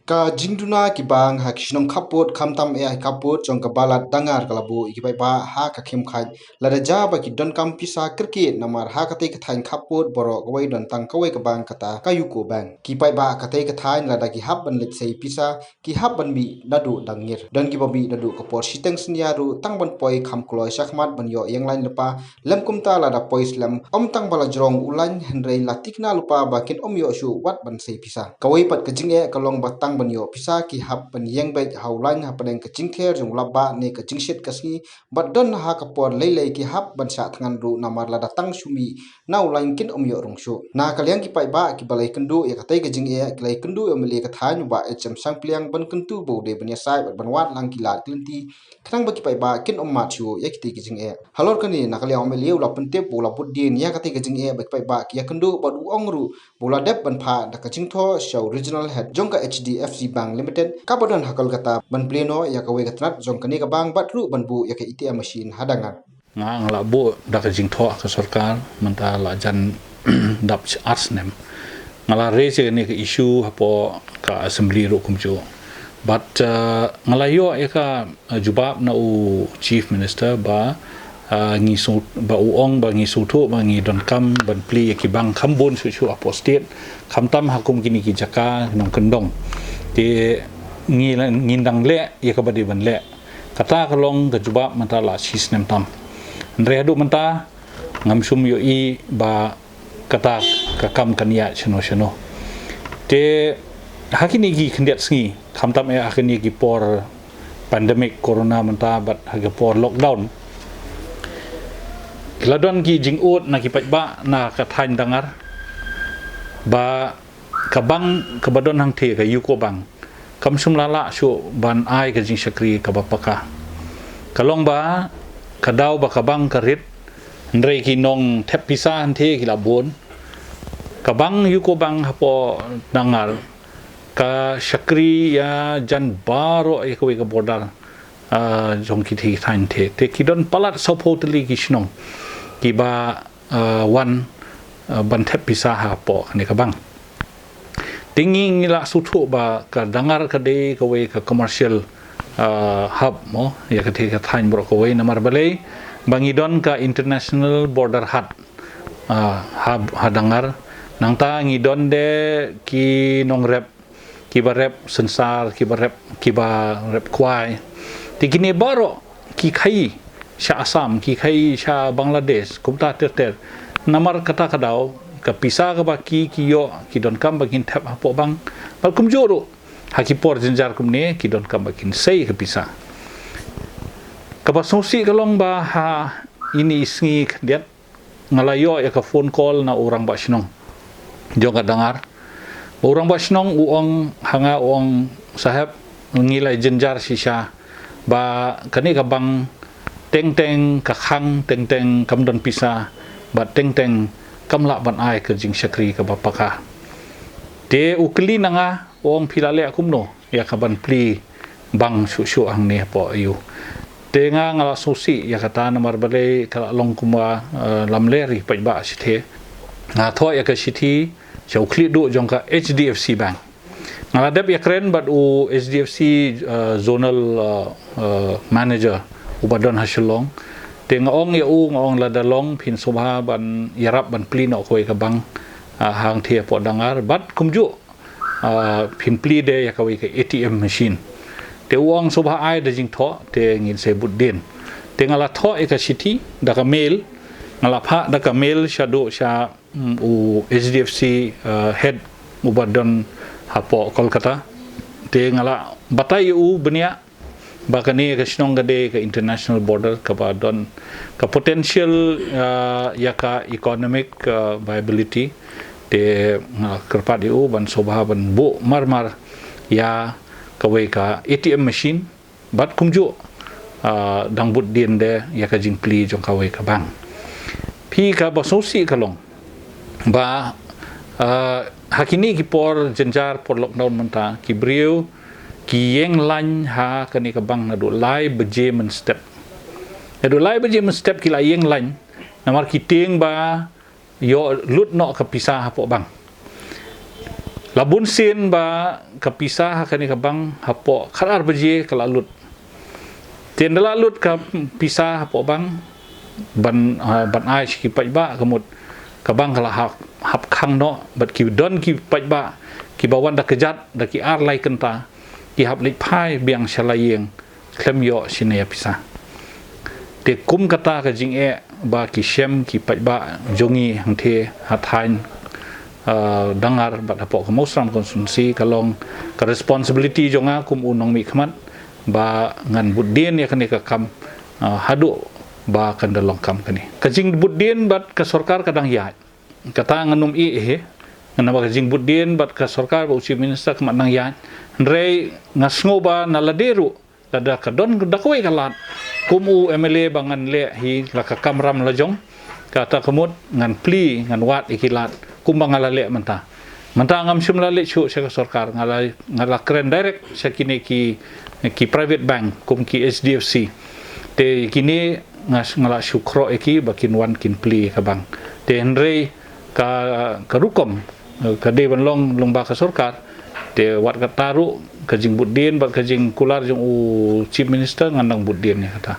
ka jingduna ki bang ha kishnong khapot khamtam e kapot jong ka balat dangar kalabu ikipai ba ha ka khem khai lada ja ba ki don kam pisa cricket namar ha ka te ka thain khapot borok wai don tang kawai ka bang kata kayu ko bang ki pai ba ka te ka thain lada ki hab ban lit sei pisa ki hab ban bi nadu dangir don ki babi nadu ka por siteng snia ru tang ban poi kham kloi sakmat ban yo yang lain lepa lem kumta lada poi slam om tang bala jrong ulan henrei latikna lupa ba kin om yo shu wat ban sei pisa kawai pat ka jing e kalong batang ban yo pisa ki hab ban yang bet haulan ha padeng ka jingther jong laba ne ka jingsit kasi bat don ha ka por lei ki hab ban sa thangan ru namar la datang sumi na ulan kin om yo rongshu na kalyang ki pai ba ki balai kendu ya katai ka jing e klai kendu emle ka than ba hm sang pliang ban kentu bo de ban ya sai ban wat lang ki lat klinti khnang ba ki pai ba kin om ma chu ya ki ki jing e halor kani na kalyang emle la pente bo la put din ya katai ka jing e ba ki pai ba ki ya kendu ba du ong ru bola dep ban pha da ka jingtho show regional head jong ka HDFC Bank Limited kabadan hakal kata ban pleno ya ka we ka trat jong kani ka bang batru ban bu ya ka ATM machine hadangan nga la bu da ka jingtho ka sarkar manta la jan dap arts nem ngala raise ni ka issue hapo ka assembly ro kumjo but ngalayo ya ka jubab na u chief minister ba ngi so ba uong ba ngi so tho ba ngi don kam ban pli ki bang khambon su chu apo state khamtam hakum kini ki jaka nong kendong ti ngi dang le ya ka badi ban le kata kalong ka jubab mata la system tam andre adu mata ngam sum yo i ba kata ka kam kania chno te hakini gi khndiat sngi khamtam e hakini gi por pandemic corona mata bat haga por lockdown ladon ki jingut na ki ba na ka thain dangar ba kabang kabadon hang the ka yuko bang kam sum lala shu ban ai ka jing sakri ka bapaka kalong ba kadau ba kabang karit ndrei ki nong thep pisa han the ki labon kabang yuko bang hapo dangar ka sakri ya jan baro e ka border jong ki thi thain the te ki don palat supportly ki shnong ki ba wan ban thep pisa ha po ni ka bang tinging la suthu ba ka dangar ka de ka we ka commercial hub mo ya ka the ka thain bro ko we namar balai bangi don ka international border hub hub hadangar nang ta ngi don de ki nong rep ki ba rep sensar ki ba rep kwai tikini baro ki khai sha Assam ki khai sha Bangladesh kumta ter namar kata kadau ka pisa ka baki ki yo ki don kam bakin thap hapo bang bal kum joro haki por jinjar kum ne ki don kam bakin sei ka pisa ka basosi kalong ba ha ini isngi kdiat ngalayo ya ka phone call na orang ba shnong jo ka dangar orang ba shnong uong hanga uong sahab ngilai jinjar sisa ba kani ka bang teng ka khang teng kam don pisa ba teng kam la ban ai ke jing sakri ka bapaka te ukli nanga ong pilale akumno ya ka ban pli bang su ang ne po yu te nga ngala susi ya kata namar bale kala long kuma lamleri pa ba sithe nga tho ya ka sithi chau kli du jong ka HDFC Bank ngala dep ya kren but u HDFC zonal manager ubadon hasilong te ngong ya u ngong la dalong pin subha ban yarap ban pli no koi ka bang hang thia po dangar bat kumju pin pli de ya ka we ka ATM machine te uang subha ai de jing tho te ngin se budin te ngala tho e ka city da ka mail ngala pha da ka mail shado sha u HDFC head ubadon hapo Kolkata te ngala batai u benia bakani ka shnong gade ka international border ka ba don ka potential ya ka economic viability te kerpat u ban sobha ban bu marmar ya ka we ka ATM machine bat kumju dang bud din de ya ka jingpli jong ka we ka bang phi ka basosi kalong ba hakini ki por jenjar por lockdown menta ki brio ki yeng lan ha kani ka bang na do lai beje men step ki la yeng lan namar ki ting ba yo lut no ka pisah hapo bang labun sin ba kapisah kani kabang hapo karar beji kalalut tian lalut ka pisah hapo bang ban ai ki pai ba kemut kabang kala hap khang no bat ki don ki pai ba ki bawan da kejat da ki ar lai kenta ki hap li phai biang shalayeng klem yo sinia pisah te kum kata ka jing ba ki shem ki pai ba jongi hangthe hathain dangar bat hapo ka mosram konsumsi kalong ka responsibility jonga kum unong mi khmat ba ngan budin ya kani ka kam hadu ba kan dalong kam kani ka jing budin bat ka sarkar kadang ya kata nganum ngana ba ka jing budin bat ka sarkar ba uchi minister khmat nang ya rei ngasngo ba naladeru lada ka don da koi kalat kum u MLA bangan le hi la ka kamram lajong kata kemut ngan pli ngan wat ikilat kumbang ngalale manta ngam shumla le chu sa sarkar ngala kren direct sa kini ki private bank kum ki SDFC te kini ngala syukro eki bakin wan kin pli ka bang te henrei ka rukom ka de ban long ba ka sarkar te wat ka taru ka jing budin bat ka jing kular jong u chief minister ngandang budin ya kata